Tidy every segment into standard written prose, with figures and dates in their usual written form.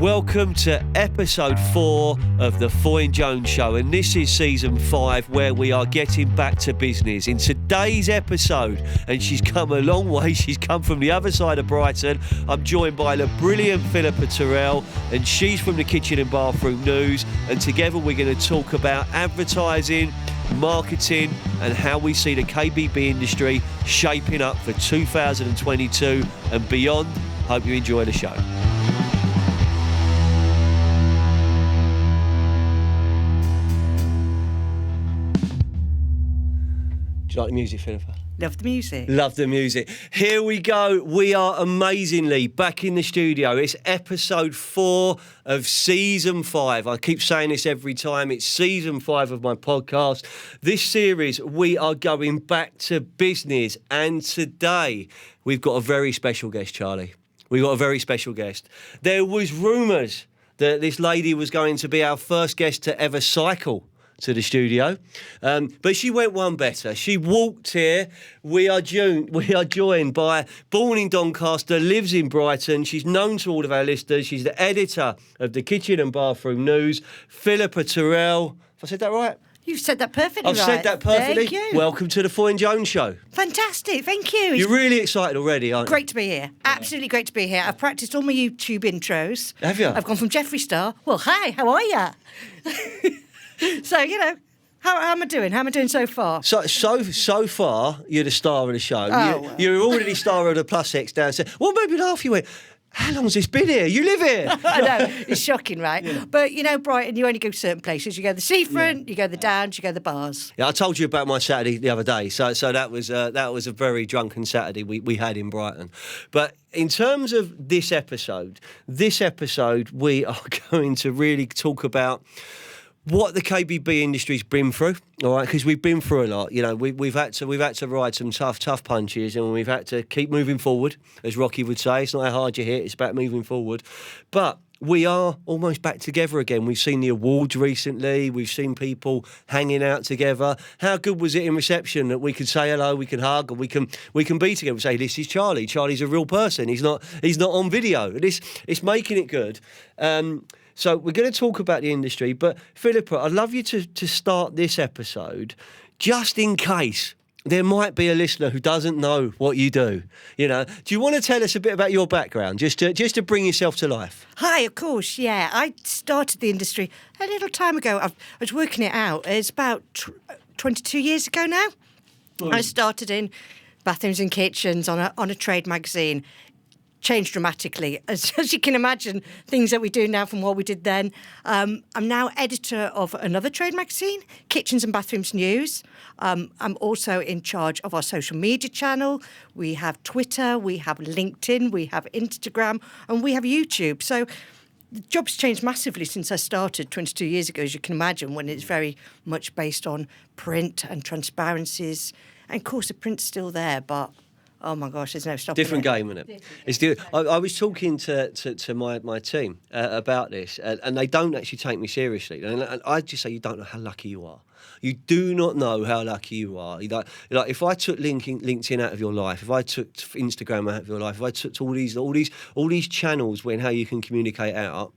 Welcome to episode 4 of the Foy and Jones Show, and this is season 5 where we are getting back to business. In today's episode, and she's come a long way, she's come from the other side of Brighton, I'm joined by the brilliant Philippa Turrell, and she's from the Kitchen and Bathroom News, and together we're going to talk about advertising, marketing, and how we see the KBB industry shaping up for 2022 and beyond. Hope you enjoy the show. Do you like the music, Philippa? Love the music. Love the music. Here we go. We are amazingly back in the studio. It's episode 4 of season 5. I keep saying this every time. It's season 5 of my podcast. This series, we are going back to business. And today, we've got a very special guest, Charlie. We've got a very special guest. There was rumours that this lady was going to be our first guest to ever cycle to the studio, but she went one better. She walked here. We are joined by, born in Doncaster, lives in Brighton. She's known to all of our listeners. She's the editor of the Kitchen and Bathroom News, Philippa Turrell. Have I said that right? You've said that perfectly I've said that perfectly. Thank you. Welcome to the Foy and Jones Show. Fantastic, thank you. You're really excited already, aren't you? Great to be here. Absolutely great to be here. I've practiced all my YouTube intros. Have you? I've gone from Jeffree Star. Well, hi, how are ya? So, you know, how am I doing? How am I doing so far? So far, you're the star of the show. Oh, You're already star of the Plus X downstairs. What made me laugh? You went, how long's this been here? You live here. I know, it's shocking, right? Yeah. But, you know, Brighton, you only go to certain places. You go to the seafront, you go to the downs, you go to the bars. Yeah, I told you about my Saturday the other day. So that was a very drunken Saturday we had in Brighton. But in terms of this episode, we are going to really talk about what the KBB industry's been through, all right? Because we've been through a lot. You know, we've had to ride some tough punches, and we've had to keep moving forward, as Rocky would say. It's not how hard you hit; it's about moving forward. But we are almost back together again. We've seen the awards recently. We've seen people hanging out together. How good was it in reception that we could say hello, we can hug, and we can be together. We say, "This is Charlie. Charlie's a real person. He's not on video." It's making it good. So we're going to talk about the industry, but Philippa, I'd love you to start this episode just in case there might be a listener who doesn't know what you do. You know, do you want to tell us a bit about your background, just to bring yourself to life? Hi, of course, yeah. I started the industry a little time ago. I was working it out. It's about 22 years ago now. I started in bathrooms and kitchens on a trade magazine. Changed dramatically. As you can imagine, things that we do now from what we did then. I'm now editor of another trade magazine, Kitchens and Bathrooms News. I'm also in charge of our social media channel. We have Twitter, we have LinkedIn, we have Instagram, and we have YouTube. So the job's changed massively since I started 22 years ago, as you can imagine, when it's very much based on print and transparencies. And of course, the print's still there, but oh my gosh, there's no stopping Different game, isn't it? It's I was talking to my team about this, and they don't actually take me seriously. And I just say, you don't know how lucky you are. You do not know how lucky you are. Like if I took LinkedIn out of your life, if I took Instagram out of your life, if I took all these channels how you can communicate out,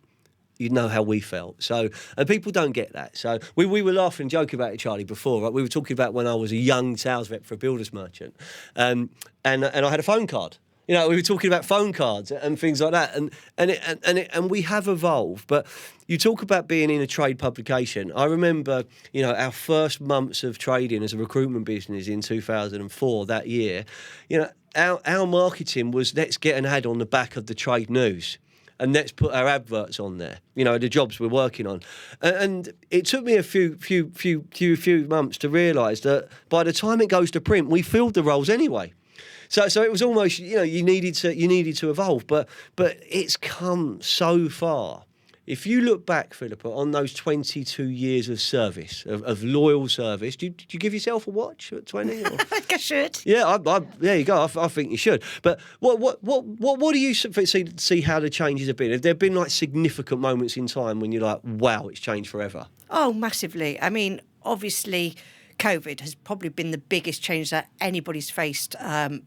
you'd know how we felt. So, and people don't get that. So we were laughing and joking about it, Charlie, before. Right? We were talking about when I was a young sales rep for a builder's merchant, and I had a phone card. You know, we were talking about phone cards and things like that, and we have evolved. But you talk about being in a trade publication. I remember, you know, our first months of trading as a recruitment business in 2004. That year, you know, our marketing was, let's get an ad on the back of the trade news, and let's put our adverts on there, you know, the jobs we're working on. And it took me a few months to realise that by the time it goes to print, we filled the roles anyway. So it was almost, you know, you needed to evolve, but it's come so far. If you look back, Philippa, on those 22 years of service, of loyal service, did you give yourself a watch at 20? Or? I think I should. Yeah, there you go. I think you should. But what do you see how the changes have been? Have there been like significant moments in time when you're like, wow, it's changed forever? Oh, massively. I mean, obviously, COVID has probably been the biggest change that anybody's faced, and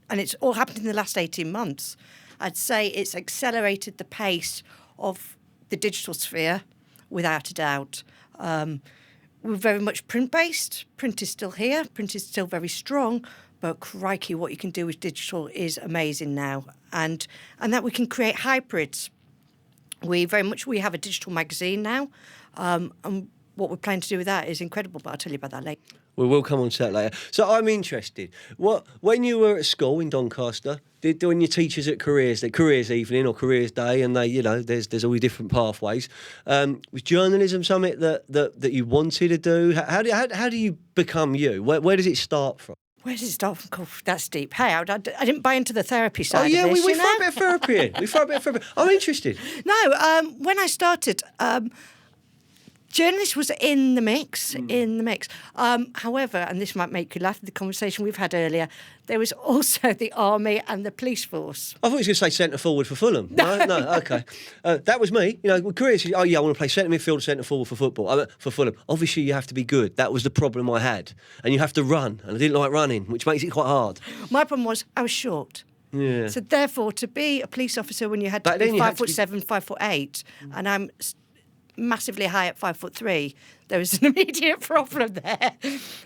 it's all happened in the last 18 months. I'd say it's accelerated the pace of the digital sphere, without a doubt. We're very much print-based. Print is still here. Print is still very strong. But crikey, what you can do with digital is amazing now. And that we can create hybrids. We have a digital magazine now. And what we're planning to do with that is incredible, but I'll tell you about that later. We will come on to that later. So I'm interested. When you were at school in Doncaster, when your teachers at careers evening or careers day, and there's all these different pathways. Was journalism something that you wanted to do? How do you become you? Where does it start from? Where does it start from? Oh, that's deep. Hey, I didn't buy into the therapy side. Oh yeah, of this, we throw a bit of therapy in. We throw a bit of therapy. I'm interested. No, when I started. Journalist was in the mix. However, and this might make you laugh at the conversation we've had earlier, there was also the army and the police force. I thought you were going to say centre forward for Fulham. No, okay. That was me. Careers. I want to play centre midfield, centre forward for football. For Fulham. Obviously, you have to be good. That was the problem I had, and you have to run, and I didn't like running, which makes it quite hard. My problem was I was short. Yeah. So therefore, to be a police officer when you had to be 5'7", 5'8", and I'm massively high at 5'3", there was an immediate problem there.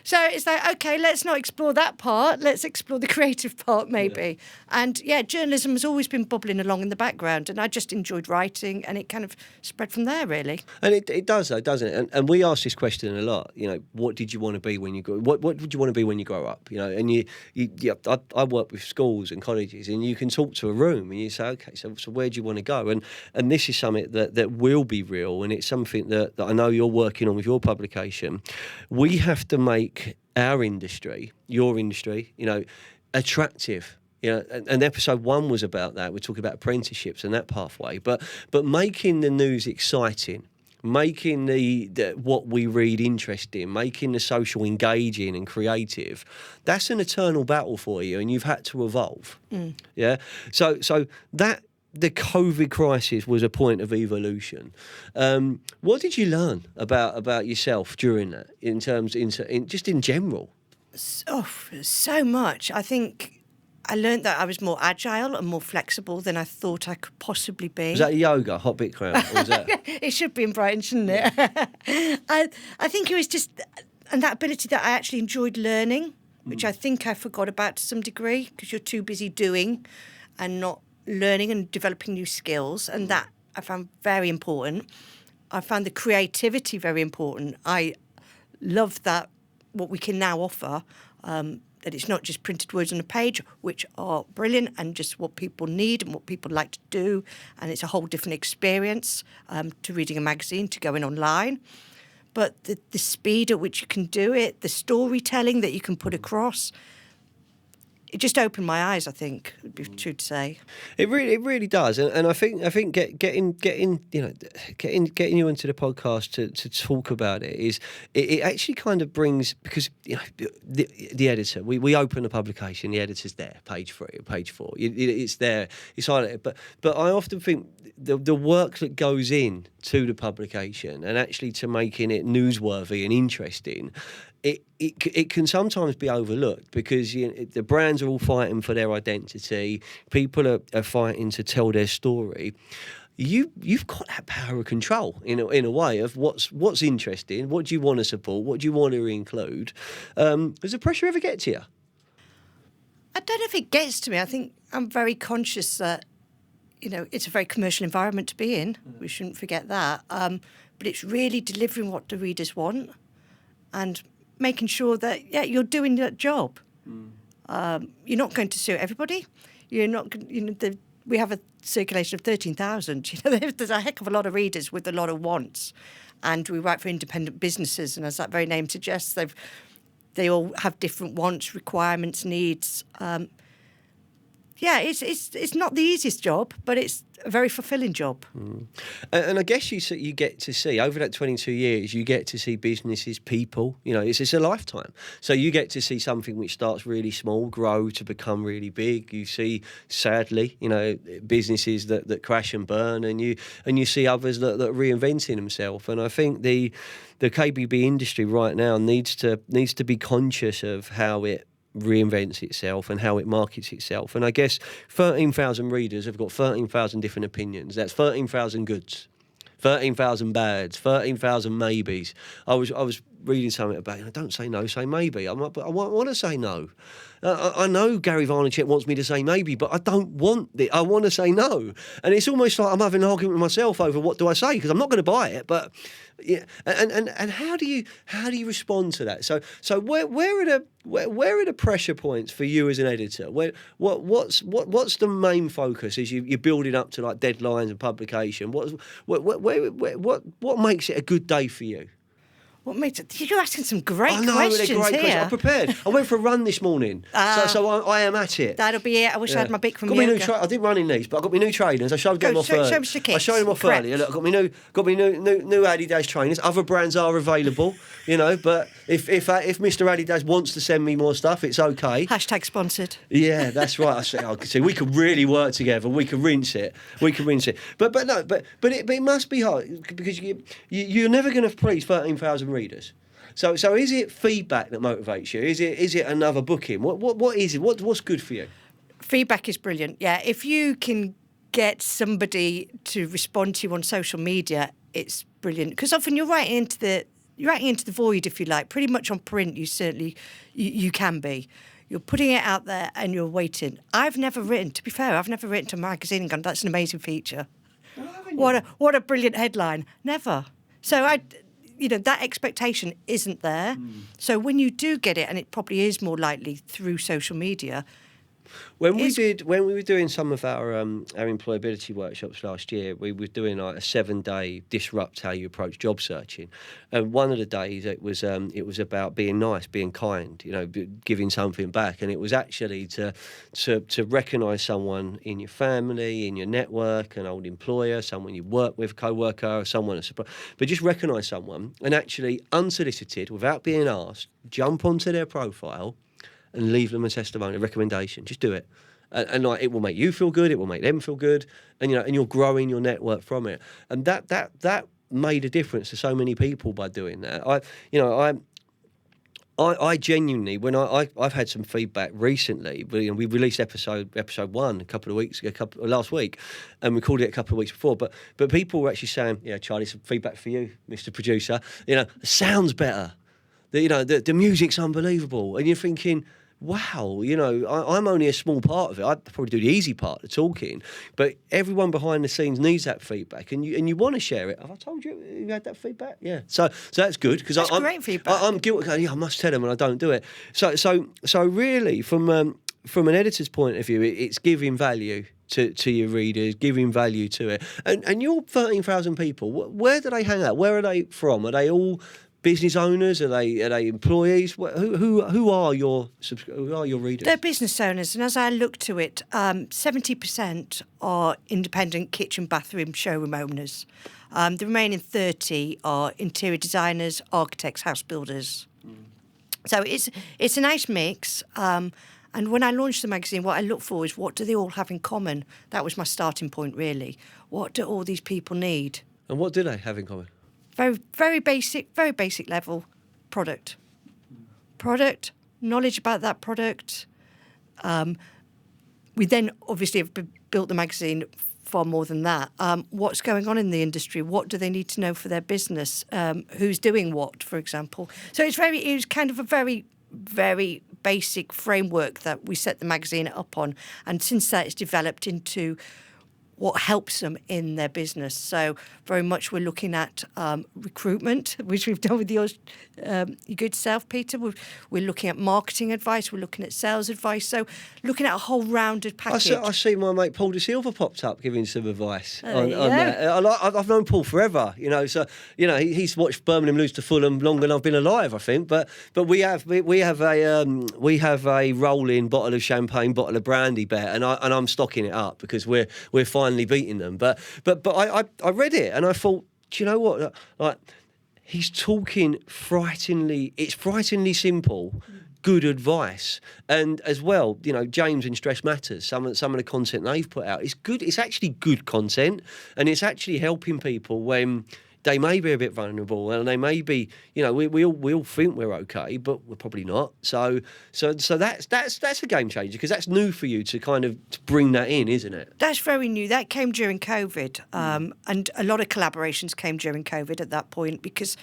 So it's like, okay, let's not explore that part. Let's explore the creative part, maybe. Yeah. And journalism has always been bubbling along in the background, and I just enjoyed writing, and it kind of spread from there, really. And it does, though, doesn't it? And we ask this question a lot. What did you want to be when you grow? What would you want to be when you grow up? And I work with schools and colleges, and you can talk to a room, and you say, okay, so where do you want to go? And this is something that will be real, and it's something that I know you're working on with your publication. We have to make our industry, your industry, attractive. And episode 1 was about that. We're talking about apprenticeships and that pathway, but making the news exciting, making the what we read interesting, making the social engaging and creative. That's an eternal battle for you, and you've had to evolve. Yeah. So that. The COVID crisis was a point of evolution. What did you learn about yourself during that, just in general? So much. I think I learned that I was more agile and more flexible than I thought I could possibly be. Was that yoga, hot bit crown? Or was that... It should be in Brighton, shouldn't it? I think it was just and that ability that I actually enjoyed learning, which I think I forgot about to some degree because you're too busy doing and not learning and developing new skills, and that I found very important. I found the creativity very important. I love that what we can now offer, that it's not just printed words on a page, which are brilliant and just what people need and what people like to do, and it's a whole different experience to reading a magazine, to going online. But the speed at which you can do it, the storytelling that you can put across, it just opened my eyes, I think, would be true to say. It really does, and I think getting you into the podcast to talk about it is it actually kind of brings, because the editor, we open the publication, the editor's there, page 3 or page 4, it's there, it's highlighted, but I often think the work that goes in to the publication and actually to making it newsworthy and interesting, it can sometimes be overlooked because the brands are all fighting for their identity. People are fighting to tell their story. You've got that power of control in a way of what's interesting, what do you want to support, what do you want to include. Does the pressure ever get to you? I don't know if it gets to me. I think I'm very conscious that it's a very commercial environment to be in. We shouldn't forget that. But it's really delivering what the readers want and making sure that you're doing that job. You're not going to suit everybody. You're not. We have a circulation of 13,000. There's a heck of a lot of readers with a lot of wants, and we write for independent businesses. And as that very name suggests, they all have different wants, requirements, needs. It's not the easiest job, but it's a very fulfilling job. And I guess you get to see, over that 22 years, you get to see businesses, people, it's a lifetime. So you get to see something which starts really small, grow to become really big. You see, sadly, businesses that crash and burn, and you see others that are reinventing themselves. And I think the KBB industry right now needs to be conscious of how it reinvents itself and how it markets itself. And I guess 13,000 readers have got 13,000 different opinions. That's 13,000 goods, 13,000 bads, 13,000 maybes. I was reading something about, don't say no, say maybe. I'm like, but I want to say no. I know Gary Vaynerchuk wants me to say maybe, but I don't want it. I want to say no. And it's almost like I'm having an argument with myself over what do I say, because I'm not going to buy it. But yeah, and how do you respond to that? So where are the pressure points for you as an editor? What's the main focus as you're building up to like deadlines and publication? What makes it a good day for you? What makes it? You're asking some great I know, questions they're great here. questions. I'm prepared. I went for a run this morning, so I am at it. That'll be it. I wish I had my big from got me new yoga. I didn't run in these, but I got my new trainers. I showed them off early. Show us your kits. I showed them off Correct. early. Look, I got me new Adidas trainers. Other brands are available, but if Mr. Adidas wants to send me more stuff, it's okay. Hashtag sponsored. Yeah, that's right. I could see we could really work together. We could rinse it. But it must be hard, because you're never going to please 13,000 readers. So is it feedback that motivates you? Is it another booking? What is it? What's good for you? Feedback is brilliant. Yeah, if you can get somebody to respond to you on social media, it's brilliant, because often you're writing into the void, if you like. Pretty much on print, you can be. You're putting it out there and you're waiting. To be fair, I've never written to a magazine and gone, that's an amazing feature. What a brilliant headline. Never. So that expectation isn't there. So when you do get it, and it probably is more likely through social media. When we were doing some of our employability workshops last year, we were doing like a 7-day disrupt how you approach job searching. And one of the days it was about being nice, being kind, giving something back. And it was actually to recognise someone in your family, in your network, an old employer, someone you work with, co-worker, someone, but just recognise someone and actually unsolicited, without being asked, jump onto their profile and leave them a testimony, a recommendation. Just do it, and like, it will make you feel good. It will make them feel good, and and you're growing your network from it. And that made a difference to so many people by doing that. I genuinely, when I've had some feedback recently. We released episode 1 a couple of weeks ago, last week, and we called it a couple of weeks before. But people were actually saying, Charlie, some feedback for you, Mr. Producer. It sounds better. The music's unbelievable, and you're thinking, wow, I'm only a small part of it. I probably do the easy part, the talking, but everyone behind the scenes needs that feedback, and you want to share it. Have I told you had that feedback? Yeah. So that's good, because I'm great feedback. I'm guilty. I must tell them, and I don't do it. So really, from an editor's point of view, it's giving value to your readers, giving value to it. And your 13,000 people, where do they hang out? Where are they from? Are they all business owners? Are they employees? Who are your readers? They're business owners, and as I look to it, 70% are independent kitchen, bathroom, showroom owners. The remaining 30 are interior designers, architects, house builders. So it's a nice mix. And when I launched the magazine, what I look for is, what do they all have in common? That was my starting point, really. What do all these people need? And what do they have in common? Very basic level product, knowledge about that product. We then obviously have built the magazine far more than that. What's going on in the industry? What do they need to know for their business? Who's doing what, for example? So it's kind of a very, very basic framework that we set the magazine up on. And since that, it's developed into what helps them in their business. So very much we're looking at recruitment, which we've done with your good self, Peter. We're looking at marketing advice. We're looking at sales advice. So looking at a whole rounded package. I see my mate Paul De Silva popped up giving some advice on that. I've known Paul forever, so he's watched Birmingham lose to Fulham longer than I've been alive, I think. But we have a rolling bottle of champagne, bottle of brandy bet, and I'm stocking it up because we're finally beating them. But I read it and I thought, do you know what? Like, he's talking it's frighteningly simple, good advice. And as well, James in Stress Matters, some of the content they've put out is good. It's actually good content, and it's actually helping people when they may be a bit vulnerable, and they may be, you know, we all think we're okay, but we're probably not. So that's a game changer, because that's new for you to kind of to bring that in, isn't it? That's very new. That came during COVID, and a lot of collaborations came during COVID at that point, because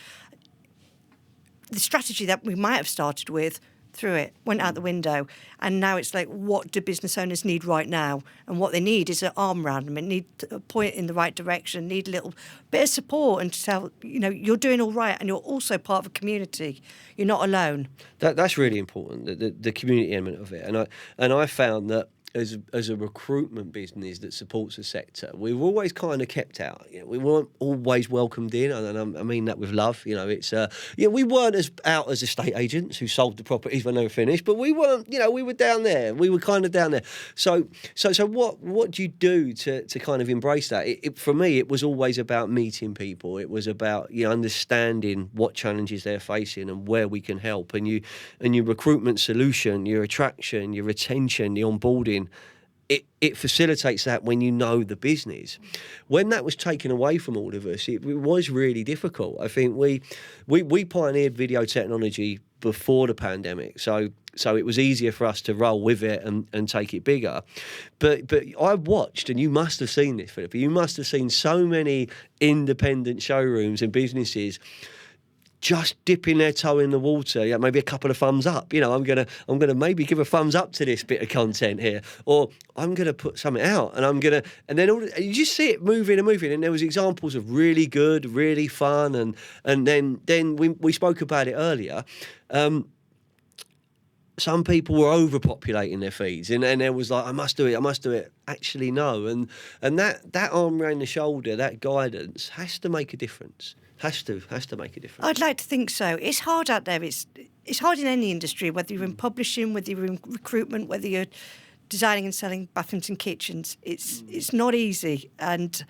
the strategy that we might have started with through it went out the window, and now it's like, what do business owners need right now? And what they need is an arm around them. It need a point in the right direction, need a little bit of support, and to tell, you know, you're doing all right, and you're also part of a community. You're not alone. That's really important, the community element of it. And I found that as a recruitment business that supports the sector, we've always kind of kept out. You know, we weren't always welcomed in, and I mean that with love. You know, it's we weren't as out as estate agents who sold the properties when they were finished, but we weren't. You know, we were down there. We were kind of down there. So what do you do to kind of embrace that? For me, it was always about meeting people. It was about, you know, understanding what challenges they're facing and where we can help. And your recruitment solution, your attraction, your retention, the onboarding. It facilitates that when you know the business. When that was taken away from all of us, it was really difficult. I think we pioneered video technology before the pandemic, so it was easier for us to roll with it and take it bigger. But I watched, and you must have seen this, Philippa, you must have seen so many independent showrooms and businesses just dipping their toe in the water, yeah, maybe a couple of thumbs up. You know, I'm gonna maybe give a thumbs up to this bit of content here, or I'm gonna put something out, and then you just see it moving. And there was examples of really good, really fun, and then we spoke about it earlier. Some people were overpopulating their feeds, and there was like, I must do it. Actually, no, and that arm around the shoulder, that guidance has to make a difference. Has to make a difference. I'd like to think so. It's hard out there. It's hard in any industry, whether you're in publishing, whether you're in recruitment, whether you're designing and selling bathrooms and kitchens. It's not easy. And,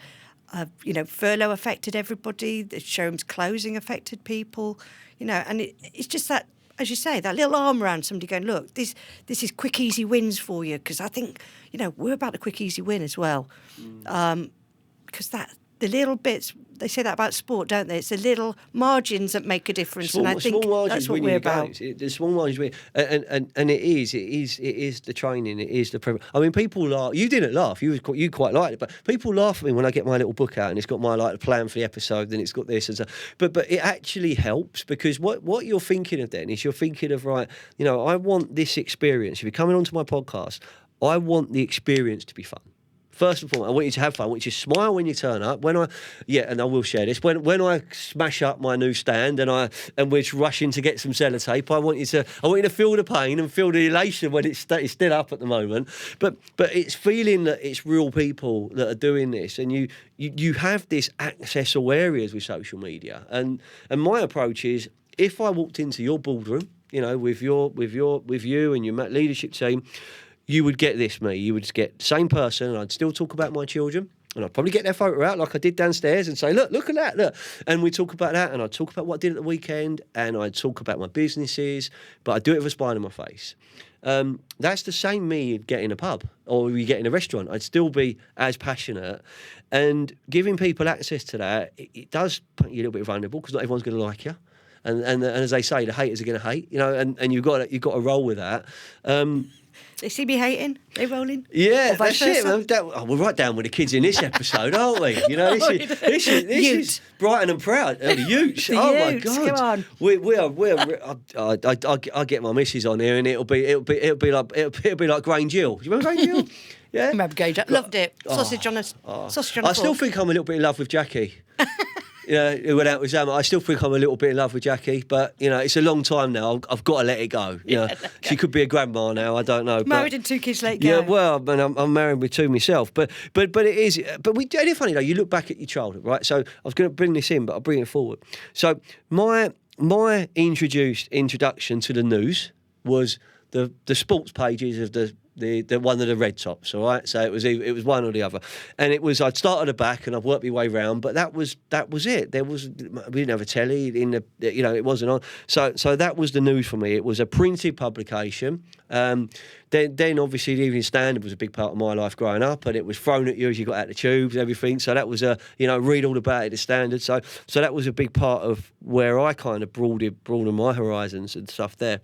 you know, furlough affected everybody. The showrooms closing affected people. You know, and it's just that, as you say, that little arm around somebody going, look, this is quick, easy wins for you. Because I think, you know, we're about a quick, easy win as well. Because the little bits, they say that about sport, don't they? It's the little margins that make a difference, and I think that's what we're about. The small margins win, and it is the training, it is the. I mean, people laugh. You didn't laugh. You quite liked it, but people laugh at me when I get my little book out and it's got my plan for the episode, and it's got this and so. But it actually helps, because what you're thinking of then is you're thinking of, right, you know, I want this experience. If you're coming onto my podcast, I want the experience to be fun. First and foremost, I want you to have fun. I want you to smile when you turn up. And I will share this. When I smash up my new stand and we're rushing to get some sellotape, I want you to feel the pain and feel the elation when it's still up at the moment. But it's feeling that it's real people that are doing this, and you have this accessible areas with social media. And my approach is, if I walked into your boardroom, you know, with you and your leadership team, you would get this, me. You would get the same person, and I'd still talk about my children, and I'd probably get their photo out like I did downstairs and say, look at that, look. And we'd talk about that, and I'd talk about what I did at the weekend, and I'd talk about my businesses, but I'd do it with a smile on my face. That's the same me you'd get in a pub or you get in a restaurant. I'd still be as passionate, and giving people access to that, it does put you a little bit vulnerable, because not everyone's going to like you. And as they say, the haters are going to hate, you know, and you've got to roll with that. They see me hating, they rolling. Yeah, that's it. We're right down with the kids in this episode, aren't we? You know, this is Brighton and Proud. The Utes. Oh my God! Come on. I get my missus on here, and it'll be like Grange Hill. Do you remember Grange Hill? Yeah, I remember Grange. Loved it. Sausage on a sausage on a fork. I still think I'm a little bit in love with Jackie. Who went out with Zama. I still think I'm a little bit in love with Jackie, but, you know, it's a long time now. I've got to let it go. You know, she could be a grandma now. I don't know. Married and 2 kids, let go. Yeah, well, I'm married with 2 myself. But it is. But it's funny though. You look back at your childhood, right? So I was going to bring this in, but I'll bring it forward. So my introduction to the news was the sports pages of the the one of the red tops. All right, so it was one or the other, and I'd start at the back and I'd work my way round. But that was it. We didn't have a telly in the, it wasn't on. So that was the news for me. It was a printed publication. Then obviously the Evening Standard was a big part of my life growing up, and it was thrown at you as you got out the tubes and everything. So that was read all about it, the Standard. So that was a big part of where I kind of broadened my horizons and stuff there.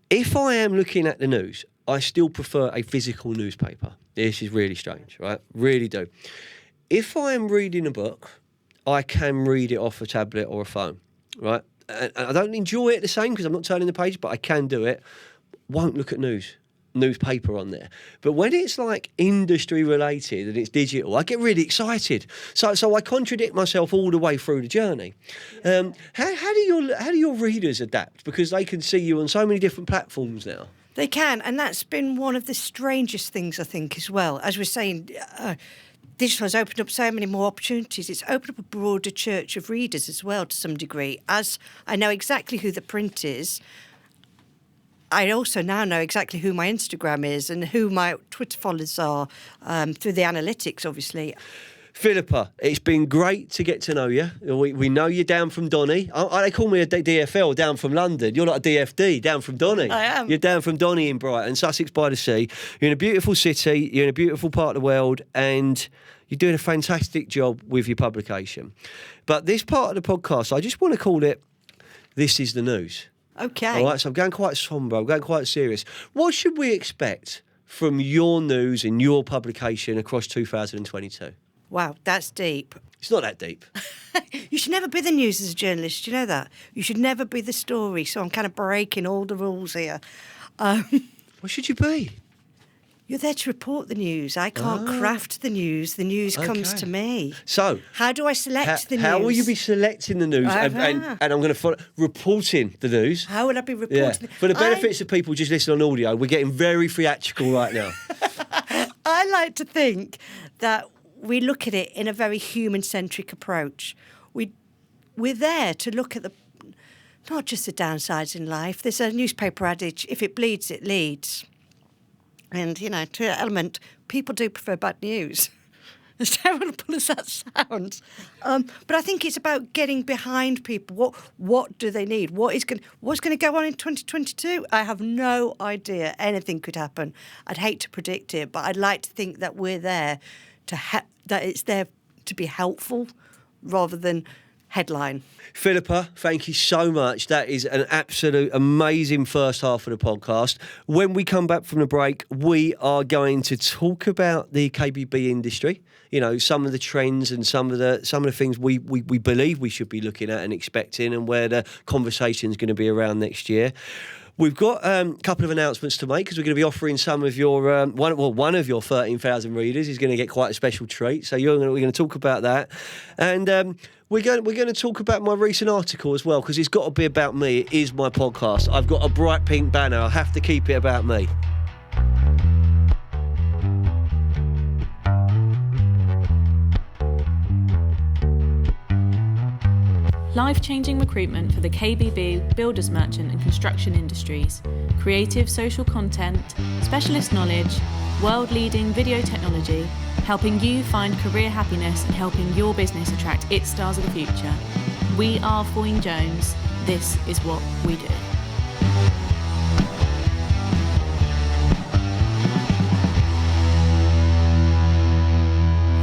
If I am looking at the news, I still prefer a physical newspaper. This is really strange, right? Really do. If I am reading a book, I can read it off a tablet or a phone, right? And I don't enjoy it the same because I'm not turning the page, but I can do it. Won't look at newspaper on there. But when it's like industry related and it's digital, I get really excited. So I contradict myself all the way through the journey. How do your readers adapt? Because they can see you on so many different platforms now. They can, and that's been one of the strangest things, I think, as well. As we're saying, digital has opened up so many more opportunities. It's opened up a broader church of readers as well, to some degree. As I know exactly who the print is, I also now know exactly who my Instagram is and who my Twitter followers are through the analytics, obviously. Philippa, it's been great to get to know you. We know you're down from Donny. They call me a DFL, down from London. You're like a DFD, down from Donny. I am. You're down from Donny in Brighton, Sussex by the sea. You're in a beautiful city. You're in a beautiful part of the world, and you're doing a fantastic job with your publication. But this part of the podcast, I just want to call it This is the News. Okay. All right, so I'm going quite sombre. I'm going quite serious. What should we expect from your news and your publication across 2022? Wow, that's deep. It's not that deep. You should never be the news as a journalist, you know that? You should never be the story, so I'm kind of breaking all the rules here. What should you be? You're there to report the news. I can't craft the news. The news comes to me. So, how do I select the news? How will you be selecting the news? And I'm going to follow reporting the news. How will I be reporting? For the benefits of people just listening on audio, we're getting very theatrical right now. I like to think that we look at it in a very human-centric approach. We're there to look at not just the downsides in life. There's a newspaper adage, if it bleeds, it leads. And, to an element, people do prefer bad news. As terrible as that sounds. But I think it's about getting behind people. What do they need? What's going to go on in 2022? I have no idea. Anything could happen. I'd hate to predict it, but I'd like to think that we're there that it's there to be helpful rather than headline. Philippa, thank you so much. That is an absolute amazing first half of the podcast. When we come back from the break, we are going to talk about the KBB industry. Some of the trends and some of the things we believe we should be looking at and expecting, and where the conversation is going to be around next year. We've got a couple of announcements to make because we're going to be offering some of your one of your 13,000 readers is going to get quite a special treat. So we're going to talk about that, and we're going to talk about my recent article as well because it's got to be about me. It is my podcast. I've got a bright pink banner. I have to keep it about me. Life-changing recruitment for the KBB, builders merchant and construction industries. Creative social content, specialist knowledge, world-leading video technology, helping you find career happiness and helping your business attract its stars of the future. We are Foyne Jones. This is what we do.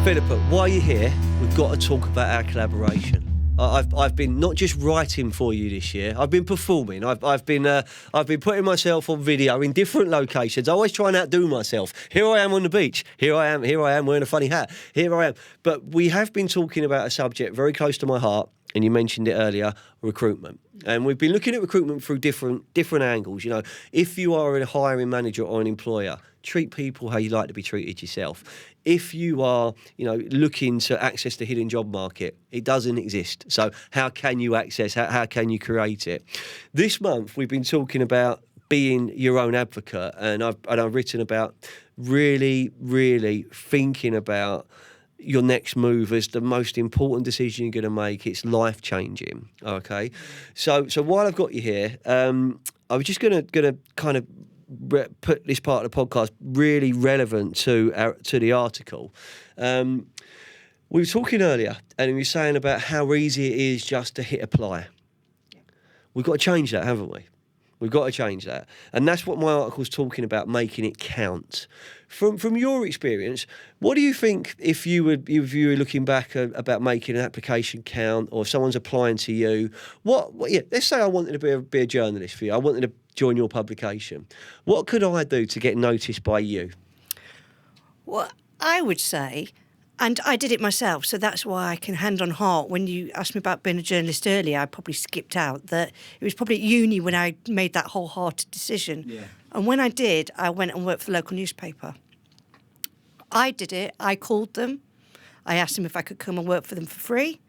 Philippa, while you're here, we've got to talk about our collaboration. I've been not just writing for you this year. I've been performing. I've been putting myself on video in different locations. I always try and outdo myself. Here I am on the beach. Here I am wearing a funny hat. Here I am. But we have been talking about a subject very close to my heart, and you mentioned it earlier, recruitment. And we've been looking at recruitment through different angles. If you are a hiring manager or an employer, treat people how you like to be treated yourself. If you are, looking to access the hidden job market, it doesn't exist. So how can you access, how can you create it? This month, we've been talking about being your own advocate, and I've written about really, really thinking about your next move as the most important decision you're going to make. It's life-changing, okay? So while I've got you here, I was just going to kind of put this part of the podcast really relevant to the article. We were talking earlier, and we were saying about how easy it is just to hit apply. We've got to change that, haven't we? We've got to change that. And that's what my article's talking about, making it count. From your experience, what do you think if you were looking back about making an application count, or if someone's applying to you? Let's say I wanted to be a journalist for you. I wanted to join your publication. What could I do to get noticed by you? Well, I would say, and I did it myself, so that's why I can hand on heart. When you asked me about being a journalist earlier, I probably skipped out that it was probably at uni when I made that wholehearted decision. Yeah. And when I did, I went and worked for the local newspaper. I did it. I called them. I asked them if I could come and work for them for free.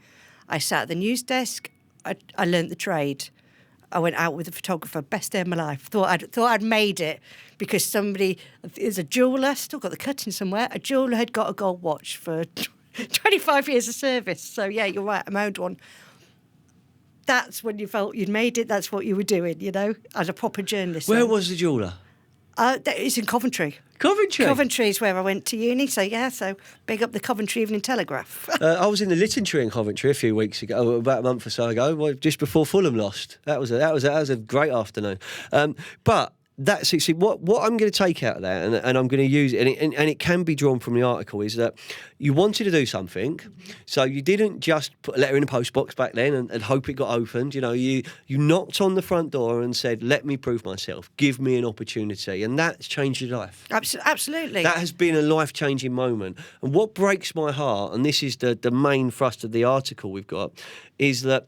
I sat at the news desk. I learnt the trade. I went out with a photographer, best day of my life. Thought I'd made it because somebody is a jeweller, still got the cutting somewhere. A jeweller had got a gold watch for 25 years of service. So yeah, you're right, I owned one. That's when you felt you'd made it. That's what you were doing, as a proper journalist. Where was the jeweller? It's in Coventry. Coventry is where I went to uni, so big up the Coventry Evening Telegraph. I was in the Lytton Tree in Coventry a few weeks ago, about a month or so ago, just before Fulham lost. That was a great afternoon. But that's actually what I'm going to take out of that, and I'm going to use it, and it can be drawn from the article, is that you wanted to do something, so you didn't just put a letter in a postbox back then and hope it got opened. You knocked on the front door and said, "Let me prove myself. Give me an opportunity," and that's changed your life. Absolutely. That has been a life-changing moment. And what breaks my heart, and this is the main thrust of the article we've got, is that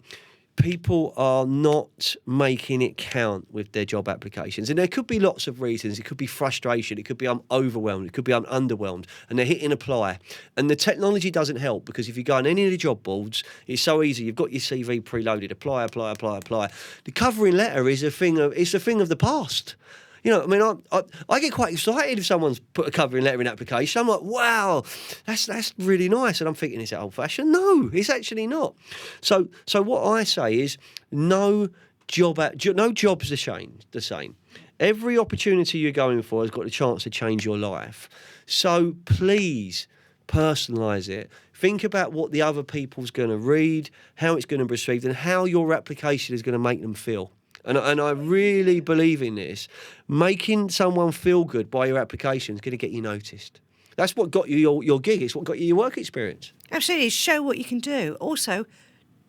people are not making it count with their job applications. And there could be lots of reasons. It could be frustration. It could be I'm overwhelmed. It could be I'm underwhelmed. And they're hitting apply. And the technology doesn't help, because if you go on any of the job boards, it's so easy. You've got your CV preloaded. Apply. The covering letter is a thing of the past. I get quite excited if someone's put a covering letter in application. I'm like, wow, that's really nice. And I'm thinking, is that old-fashioned? No, it's actually not. So what I say is no job's the same. Every opportunity you're going for has got the chance to change your life. So please personalise it. Think about what the other people's going to read, how it's going to be received, and how your application is going to make them feel. And I really believe in this. Making someone feel good by your application is going to get you noticed. That's what got you your gig. It's what got you your work experience. Absolutely. Show what you can do. Also,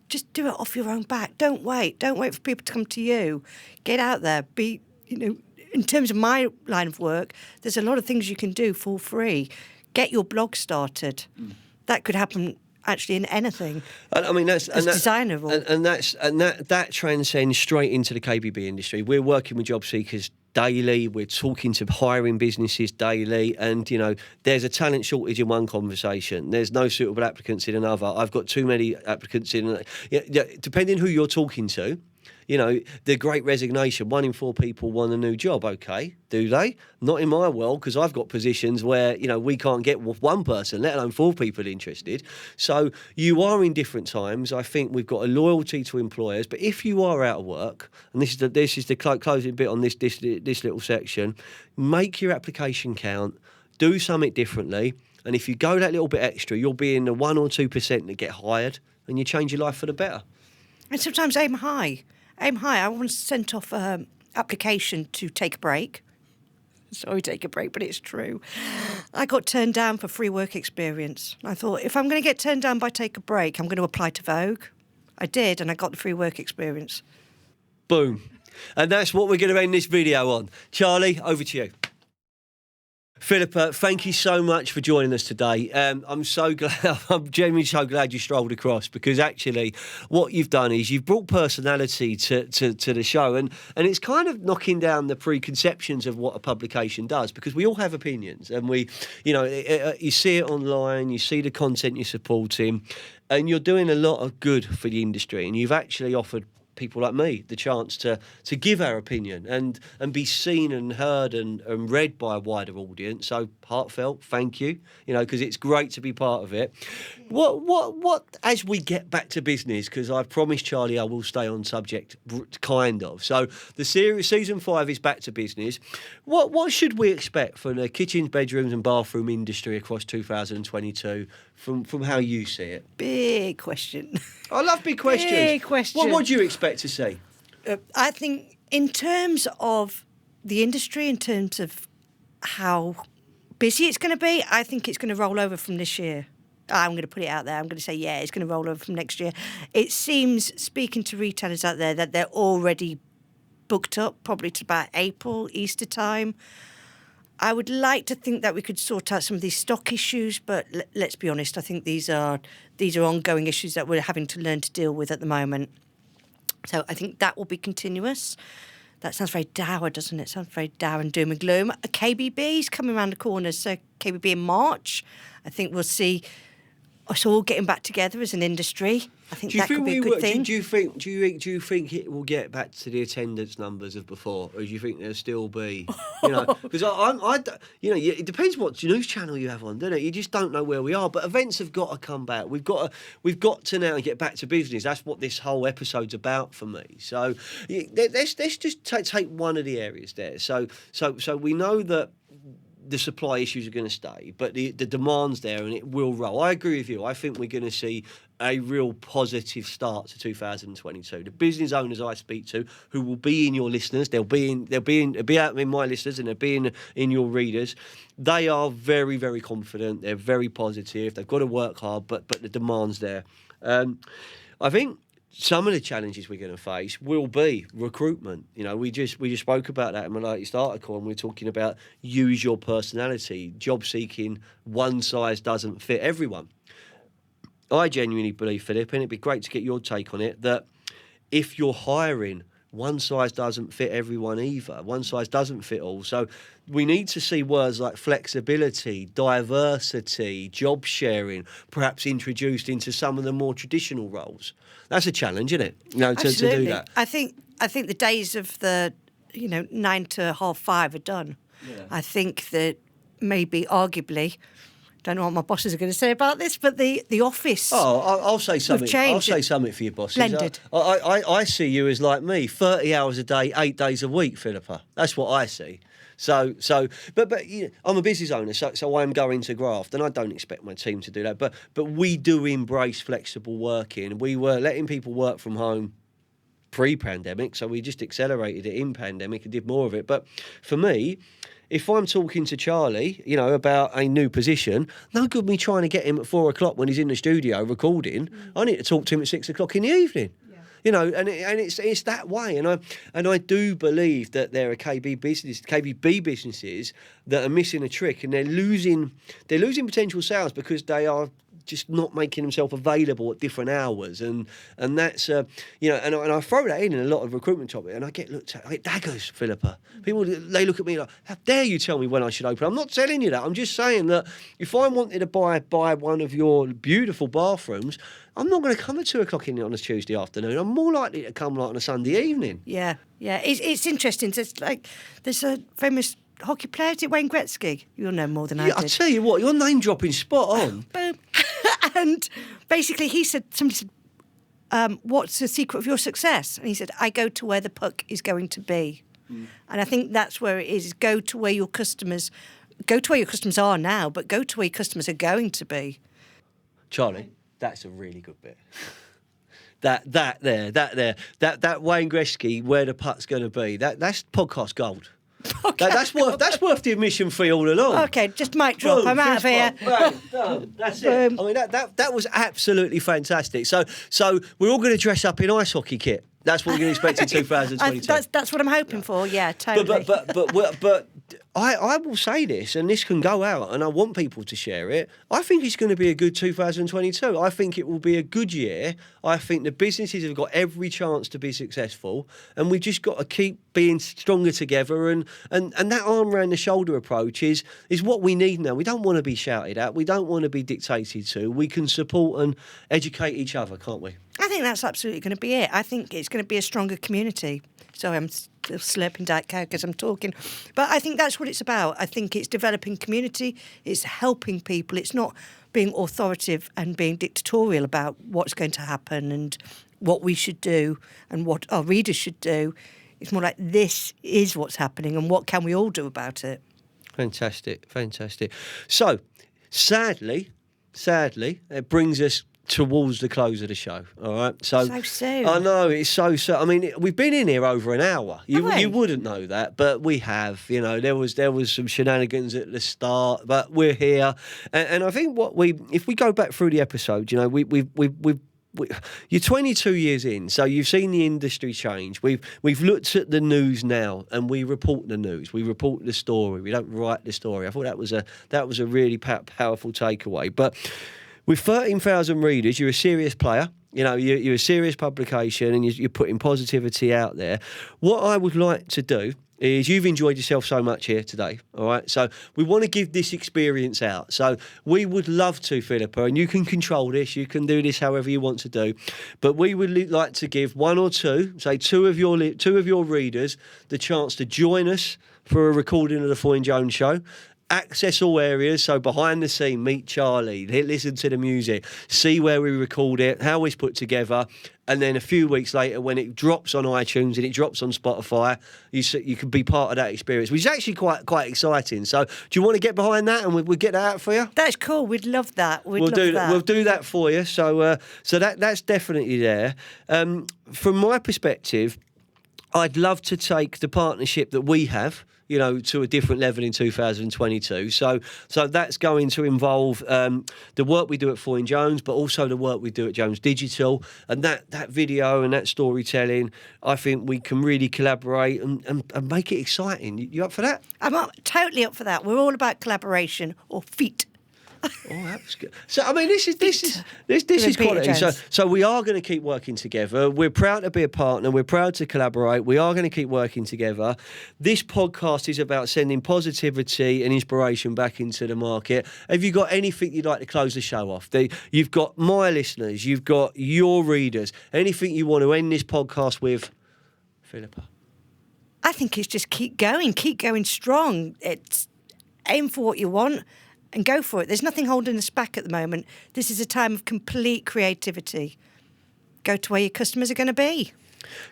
just do it off your own back. Don't wait. Don't wait for people to come to you. Get out there. In terms of my line of work, there's a lot of things you can do for free. Get your blog started. That could happen actually in anything. I mean, that's designable, and that transcends straight into the KBB industry. We're working with job seekers daily. We're talking to hiring businesses daily, and there's a talent shortage in one conversation. There's no suitable applicants in another. I've got too many applicants in. Depending who you're talking to. The Great Resignation, 1 in 4 people want a new job. Okay, do they? Not in my world, because I've got positions where, we can't get one person, let alone 4 people interested. So you are in different times. I think we've got a loyalty to employers. But if you are out of work, and this is the closing bit on this little section, make your application count, do something differently. And if you go that little bit extra, you'll be in the 1 or 2% that get hired, and you change your life for the better. And sometimes aim high. I once sent off an application to take a break. Sorry, take a break, but it's true. I got turned down for free work experience. I thought, if I'm going to get turned down by take a break, I'm going to apply to Vogue. I did, and I got the free work experience. Boom. And that's what we're going to end this video on. Charlie, over to you. Philippa, thank you so much for joining us today. I'm genuinely so glad you strolled across, because actually what you've done is you've brought personality to the show, and it's kind of knocking down the preconceptions of what a publication does, because we all have opinions, and you see it online, you see the content you're supporting, and you're doing a lot of good for the industry, and you've actually offered people like me the chance to give our opinion and be seen and heard and read by a wider audience. So heartfelt thank you, because it's great to be part of it. What as we get back to business, because I've promised Charlie I will stay on subject, kind of. So the season 5 is back to business. What should we expect from the kitchens, bedrooms and bathroom industry across 2022 from how you see it? Big question. I love big questions. Big question. What do you expect to see? I think in terms of the industry, in terms of how busy it's going to be, I think it's going to roll over from this year. I'm going to put it out there. I'm going to say, yeah, it's going to roll over from next year. It seems, speaking to retailers out there, that they're already booked up, probably to about April, Easter time. I would like to think that we could sort out some of these stock issues, but let's be honest, I think these are ongoing issues that we're having to learn to deal with at the moment. So I think that will be continuous. That sounds very dour, doesn't it? It sounds very dour and doom and gloom. KBB is coming around the corner, so KBB in March. I think we'll see us all getting back together as an industry. I think that could be a good thing. Do you think it will get back to the attendance numbers of before, or do you think there'll still be, because it depends what news channel you have on, doesn't it? You just don't know where we are. But events have got to come back. We've got to now get back to business. That's what this whole episode's about for me. So let's just take one of the areas there. So we know that the supply issues are going to stay, but the demand's there and it will roll. I agree with you. I think we're going to see a real positive start to 2022. The business owners I speak to, who will be in your listeners, they'll be out in my listeners and they'll be in your readers. They are very, very confident. They're very positive. They've got to work hard, but the demand's there. I think some of the challenges we're going to face will be recruitment. We just spoke about that in my latest article, and we're talking about use your personality. Job seeking, one size doesn't fit everyone. I genuinely believe, Philippa, and it'd be great to get your take on it, that if you're hiring, one size doesn't fit everyone either. One size doesn't fit all. So we need to see words like flexibility, diversity, job sharing, perhaps introduced into some of the more traditional roles. That's a challenge, isn't it? To do that. I think the days of the 9 to 5:30 are done. Yeah. I think that maybe arguably, don't know what my bosses are going to say about this, but the office. Oh, I'll say something. Changed. I'll say something for your bosses. Blended. I see you as like me, 30 hours a day, 8 days a week, Philippa. That's what I see. But I'm a business owner, so I'm going to graft, and I don't expect my team to do that. But we do embrace flexible working. We were letting people work from home pre-pandemic, so we just accelerated it in pandemic and did more of it. But for me, if I'm talking to Charlie, about a new position, no good me trying to get him at 4 o'clock when he's in the studio recording. I need to talk to him at 6 o'clock in the evening. And it's that way, and I do believe that there are KBB businesses that are missing a trick, and they're losing potential sales because they are just not making themselves available at different hours, and that's and I throw that in a lot of recruitment topics, and I get looked at, I get daggers, Philippa. People, they look at me like, how dare you tell me when I should open? I'm not telling you that. I'm just saying that if I wanted to buy one of your beautiful bathrooms, I'm not going to come at 2 o'clock on a Tuesday afternoon. I'm more likely to come on a Sunday evening. Yeah. It's interesting. So it's like there's a famous hockey player, is it Wayne Gretzky? You'll know more than I did. I tell you what, your name dropping spot on. Boom. And basically somebody said, what's the secret of your success? And he said, I go to where the puck is going to be. And I think that's where it is. Go to where your customers are now, but go to where your customers are going to be. Charlie, that's a really good bit. That Wayne Gretzky, where the puck's going to be. That's podcast gold. Okay. That's worth the admission fee all along. Okay, just mic drop. Boom, I'm out of here. That's it. I mean, that was absolutely fantastic. So we're all going to dress up in ice hockey kit. That's what we're going to expect in 2022. That's what I'm hoping for. Yeah, totally. But I will say this, and this can go out, and I want people to share it. I think it's going to be a good 2022. I think it will be a good year. I think the businesses have got every chance to be successful, and we've just got to keep being stronger together. And that arm around the shoulder approach is what we need now. We don't want to be shouted at. We don't want to be dictated to. We can support and educate each other, can't we? I think think that's absolutely going to be it. I think it's going to be a stronger community. Sorry, I'm still slurping Diet Coke as I'm talking. But I think that's what it's about. I think it's developing community. It's helping people. It's not being authoritative and being dictatorial about what's going to happen and what we should do and what our readers should do. It's more like, this is what's happening and what can we all do about it? Fantastic. So, sadly, it brings us towards the close of the show. All right. So soon. I know, it's so. I mean, we've been in here over an hour. You wouldn't know that, but we have. You know, there was some shenanigans at the start, but we're here, and I think if we go back through the episode, you know, we've you're 22 years in, so you've seen the industry change. We've looked at the news now, and we report the news. We report the story. We don't write the story. I thought that was a really powerful takeaway. But with 13,000 readers, you're a serious player. You know, you're a serious publication, and you're putting positivity out there. What I would like to do is, you've enjoyed yourself so much here today, all right? So we want to give this experience out. So we would love to, Philippa, and you can control this, you can do this however you want to do, but we would like to give one or two, say two of your readers, the chance to join us for a recording of the Foy and Jones show. Access all areas, so behind the scene, meet Charlie, listen to the music, see where we record it, how it's put together, and then a few weeks later, when it drops on iTunes and it drops on Spotify, you can be part of that experience, which is actually quite exciting. So, do you want to get behind that, and we'll get that out for you? That's cool. We'd love that. We'll do that for you. So that's definitely there. From my perspective, I'd love to take the partnership that we have, you know, to a different level in 2022. So that's going to involve the work we do at Foy and Jones, but also the work we do at Jones Digital. And that video and that storytelling, I think we can really collaborate and make it exciting. You up for that? I'm totally up for that. We're all about collaboration, or feet. Oh, that's good. So I mean, this is quality. So we are going to keep working together. We're proud to be a partner. We're proud to collaborate. We are going to keep working together. This podcast is about sending positivity and inspiration back into the market. Have you got anything you'd like to close the show off? You've got my listeners. You've got your readers. Anything you want to end this podcast with, Philippa? I think it's just keep going strong. It's aim for what you want and go for it. There's nothing holding us back at the moment. This is a time of complete creativity. Go to where your customers are going to be.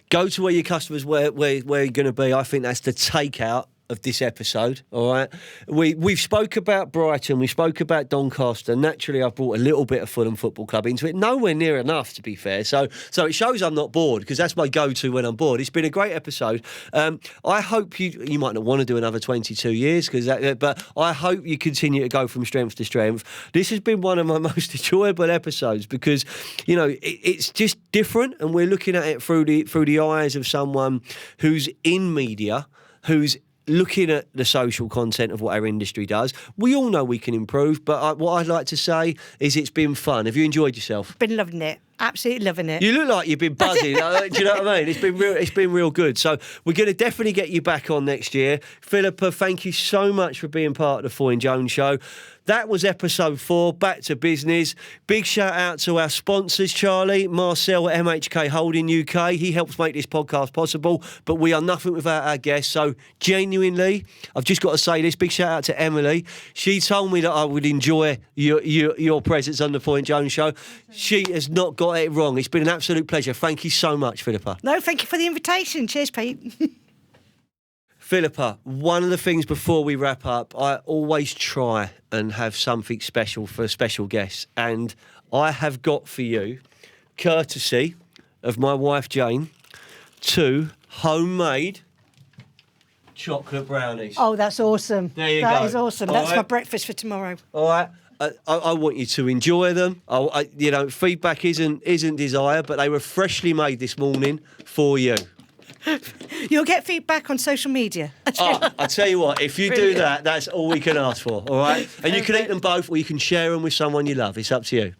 Go to where your customers where you're going to be. I think that's the takeout of this episode, all right? We've spoke about Brighton, we spoke about Doncaster. Naturally, I've brought a little bit of Fulham Football Club into it. Nowhere near enough, to be fair. So it shows I'm not bored, because that's my go-to when I'm bored. It's been a great episode. I hope you might not want to do another 22 years, but I hope you continue to go from strength to strength. This has been one of my most enjoyable episodes, because, you know, it's just different, and we're looking at it through the eyes of someone who's in media, who's looking at the social content of what our industry does. We all know we can improve, but what I'd like to say is it's been fun. Have you enjoyed yourself? Been loving it. Absolutely loving it. You look like you've been buzzing. Do you know what I mean? It's been real good. So we're going to definitely get you back on next year. Philippa, thank you so much for being part of the Foy and Jones show. That was episode 4, back to business. Big shout out to our sponsors, Charlie, Marcel at MHK Holding UK. He helps make this podcast possible, but we are nothing without our guests. So genuinely, I've just got to say this, big shout out to Emily. She told me that I would enjoy your presence on the Foy and Jones show. She has not got it wrong. It's been an absolute pleasure. Thank you so much, Philippa. No, thank you for the invitation. Cheers, Pete. Philippa, one of the things before we wrap up, I always try and have something special for special guests. And I have got for you, courtesy of my wife Jane, 2 homemade chocolate brownies. Oh, that's awesome. There you go. That is awesome. All That's right. my breakfast for tomorrow. All right. I want you to enjoy them. You know, feedback isn't desire, but they were freshly made this morning for you. You'll get feedback on social media. I tell you what, if you do that, that's all we can ask for, all right? And you can eat them both, or you can share them with someone you love. It's up to you.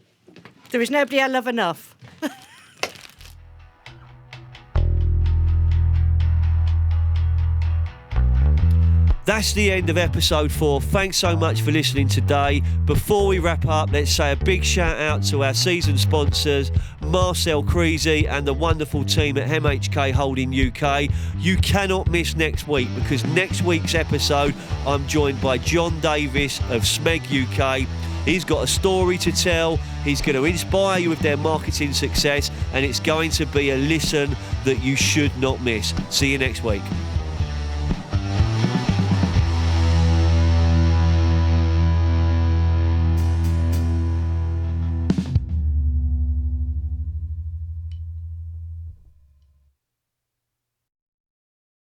There is nobody I love enough. That's the end of episode 4. Thanks so much for listening today. Before we wrap up, let's say a big shout out to our season sponsors, Marcel Creasy and the wonderful team at MHK Holding UK. You cannot miss next week, because next week's episode I'm joined by John Davis of Smeg UK. He's got a story to tell. He's going to inspire you with their marketing success, and it's going to be a listen that you should not miss. See you next week.